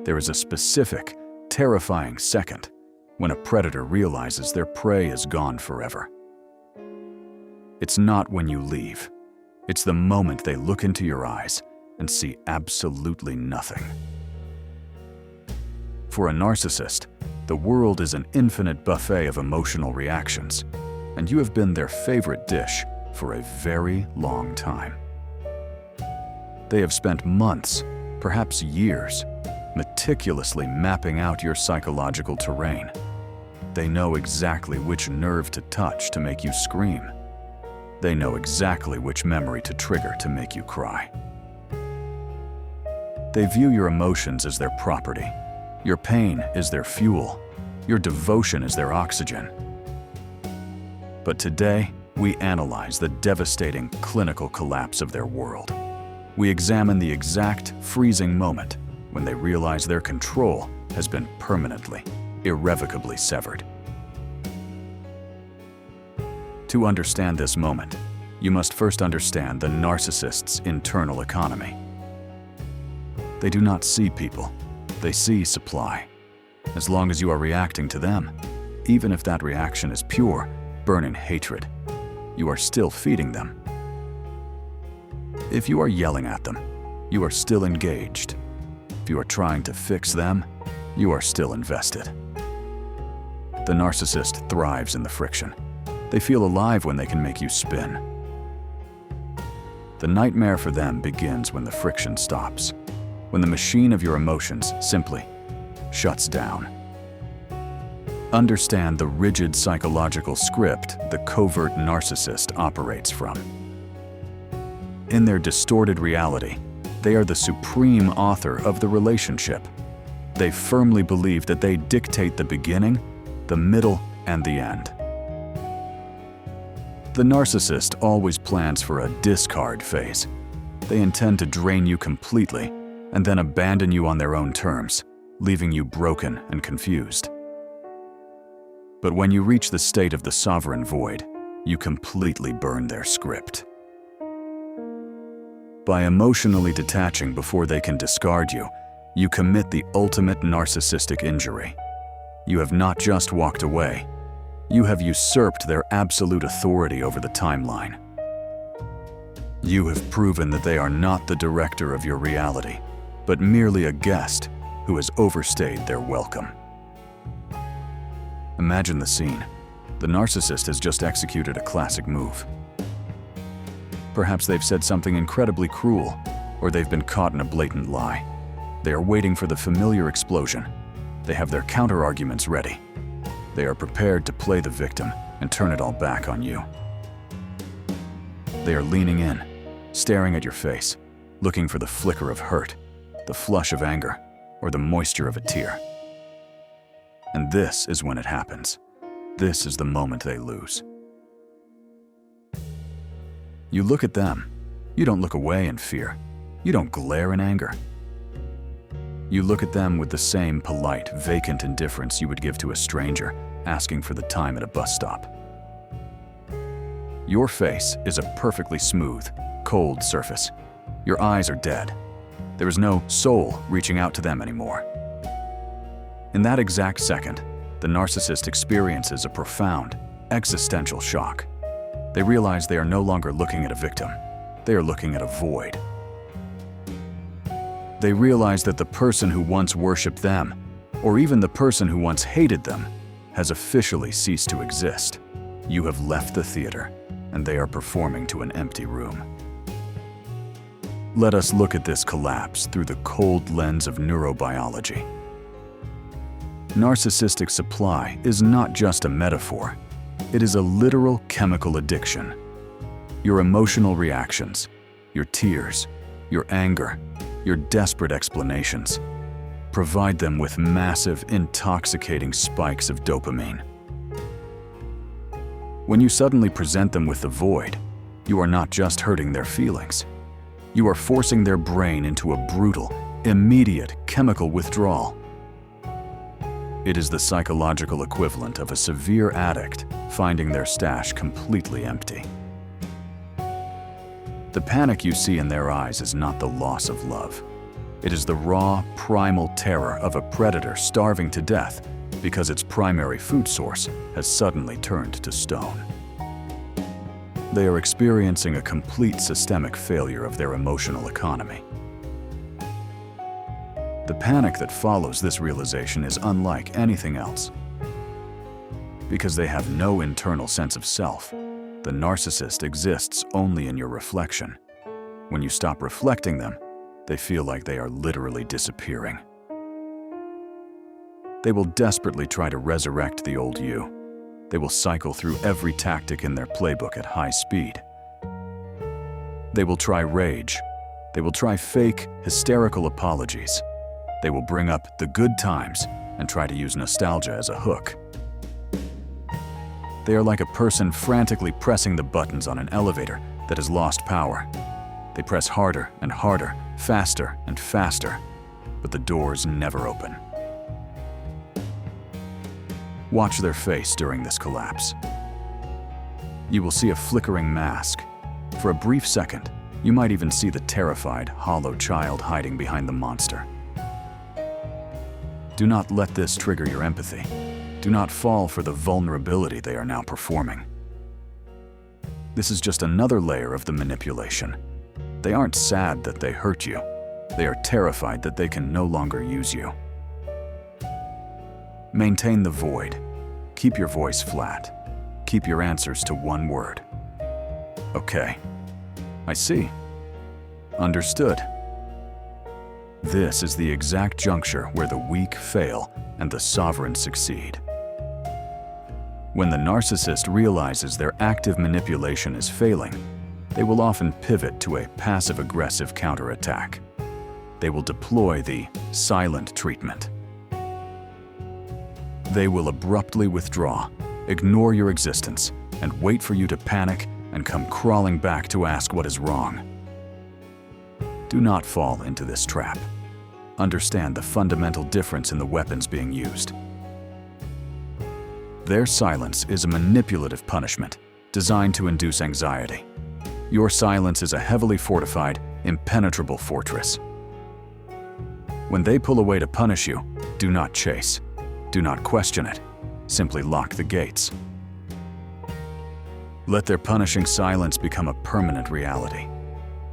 There is a specific, terrifying second when a predator realizes their prey is gone forever. It's not when you leave. It's the moment they look into your eyes and see absolutely nothing. For a narcissist, the world is an infinite buffet of emotional reactions, and you have been their favorite dish for a very long time. They have spent months, perhaps years, meticulously mapping out your psychological terrain. They know exactly which nerve to touch to make you scream. They know exactly which memory to trigger to make you cry. They view your emotions as their property. Your pain is their fuel. Your devotion is their oxygen. But today, we analyze the devastating clinical collapse of their world. We examine the exact freezing moment when they realize their control has been permanently, irrevocably severed. To understand this moment, you must first understand the narcissist's internal economy. They do not see people, they see supply. As long as you are reacting to them, even if that reaction is pure, burning hatred, you are still feeding them. If you are yelling at them, you are still engaged. If you are trying to fix them, you are still invested. The narcissist thrives in the friction. They feel alive when they can make you spin. The nightmare for them begins when the friction stops, when the machine of your emotions simply shuts down. Understand the rigid psychological script the covert narcissist operates from. In their distorted reality, they are the supreme author of the relationship. They firmly believe that they dictate the beginning, the middle, and the end. The narcissist always plans for a discard phase. They intend to drain you completely and then abandon you on their own terms, leaving you broken and confused. But when you reach the state of the sovereign void, you completely burn their script. By emotionally detaching before they can discard you, you commit the ultimate narcissistic injury. You have not just walked away, you have usurped their absolute authority over the timeline. You have proven that they are not the director of your reality, but merely a guest who has overstayed their welcome. Imagine the scene. The narcissist has just executed a classic move. Perhaps they've said something incredibly cruel, or they've been caught in a blatant lie. They are waiting for the familiar explosion. They have their counter-arguments ready. They are prepared to play the victim and turn it all back on you. They are leaning in, staring at your face, looking for the flicker of hurt, the flush of anger, or the moisture of a tear. And this is when it happens. This is the moment they lose. You look at them. You don't look away in fear. You don't glare in anger. You look at them with the same polite, vacant indifference you would give to a stranger asking for the time at a bus stop. Your face is a perfectly smooth, cold surface. Your eyes are dead. There is no soul reaching out to them anymore. In that exact second, the narcissist experiences a profound, existential shock. They realize they are no longer looking at a victim. They are looking at a void. They realize that the person who once worshipped them, or even the person who once hated them, has officially ceased to exist. You have left the theater, and they are performing to an empty room. Let us look at this collapse through the cold lens of neurobiology. Narcissistic supply is not just a metaphor. It is a literal chemical addiction. Your emotional reactions, your tears, your anger, your desperate explanations, provide them with massive, intoxicating spikes of dopamine. When you suddenly present them with the void, you are not just hurting their feelings. You are forcing their brain into a brutal, immediate chemical withdrawal. It is the psychological equivalent of a severe addict finding their stash completely empty. The panic you see in their eyes is not the loss of love. It is the raw, primal terror of a predator starving to death because its primary food source has suddenly turned to stone. They are experiencing a complete systemic failure of their emotional economy. The panic that follows this realization is unlike anything else. Because they have no internal sense of self, the narcissist exists only in your reflection. When you stop reflecting them, they feel like they are literally disappearing. They will desperately try to resurrect the old you. They will cycle through every tactic in their playbook at high speed. They will try rage. They will try fake, hysterical apologies. They will bring up the good times and try to use nostalgia as a hook. They are like a person frantically pressing the buttons on an elevator that has lost power. They press harder and harder, faster and faster, but the doors never open. Watch their face during this collapse. You will see a flickering mask. For a brief second, you might even see the terrified, hollow child hiding behind the monster. Do not let this trigger your empathy. Do not fall for the vulnerability they are now performing. This is just another layer of the manipulation. They aren't sad that they hurt you. They are terrified that they can no longer use you. Maintain the void. Keep your voice flat. Keep your answers to one word. Okay. I see. Understood. This is the exact juncture where the weak fail and the sovereign succeed. When the narcissist realizes their active manipulation is failing, they will often pivot to a passive-aggressive counterattack. They will deploy the silent treatment. They will abruptly withdraw, ignore your existence, and wait for you to panic and come crawling back to ask what is wrong. Do not fall into this trap. Understand the fundamental difference in the weapons being used. Their silence is a manipulative punishment designed to induce anxiety. Your silence is a heavily fortified, impenetrable fortress. When they pull away to punish you, do not chase. Do not question it. Simply lock the gates. Let their punishing silence become a permanent reality.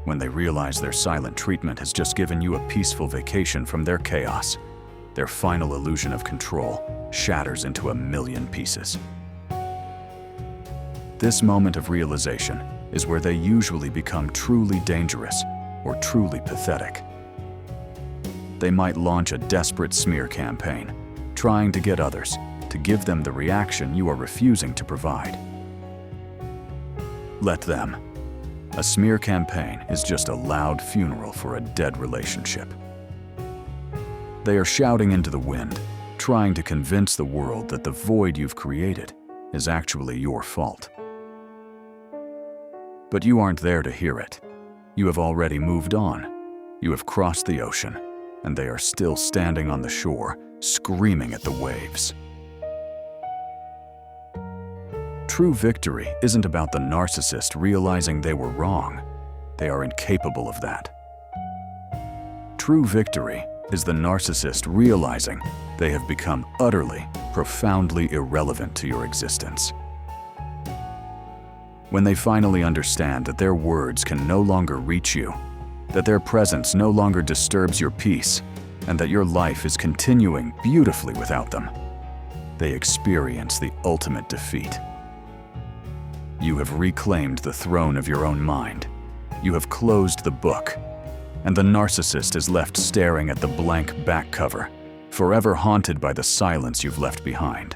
When they realize their silent treatment has just given you a peaceful vacation from their chaos, their final illusion of control shatters into a million pieces. This moment of realization is where they usually become truly dangerous or truly pathetic. They might launch a desperate smear campaign, trying to get others to give them the reaction you are refusing to provide. Let them. A smear campaign is just a loud funeral for a dead relationship. They are shouting into the wind, trying to convince the world that the void you've created is actually your fault. But you aren't there to hear it. You have already moved on. You have crossed the ocean, and they are still standing on the shore, screaming at the waves. True victory isn't about the narcissist realizing they were wrong. They are incapable of that. True victory is the narcissist realizing they have become utterly, profoundly irrelevant to your existence. When they finally understand that their words can no longer reach you, that their presence no longer disturbs your peace, and that your life is continuing beautifully without them, they experience the ultimate defeat. You have reclaimed the throne of your own mind. You have closed the book, and the narcissist is left staring at the blank back cover, forever haunted by the silence you've left behind.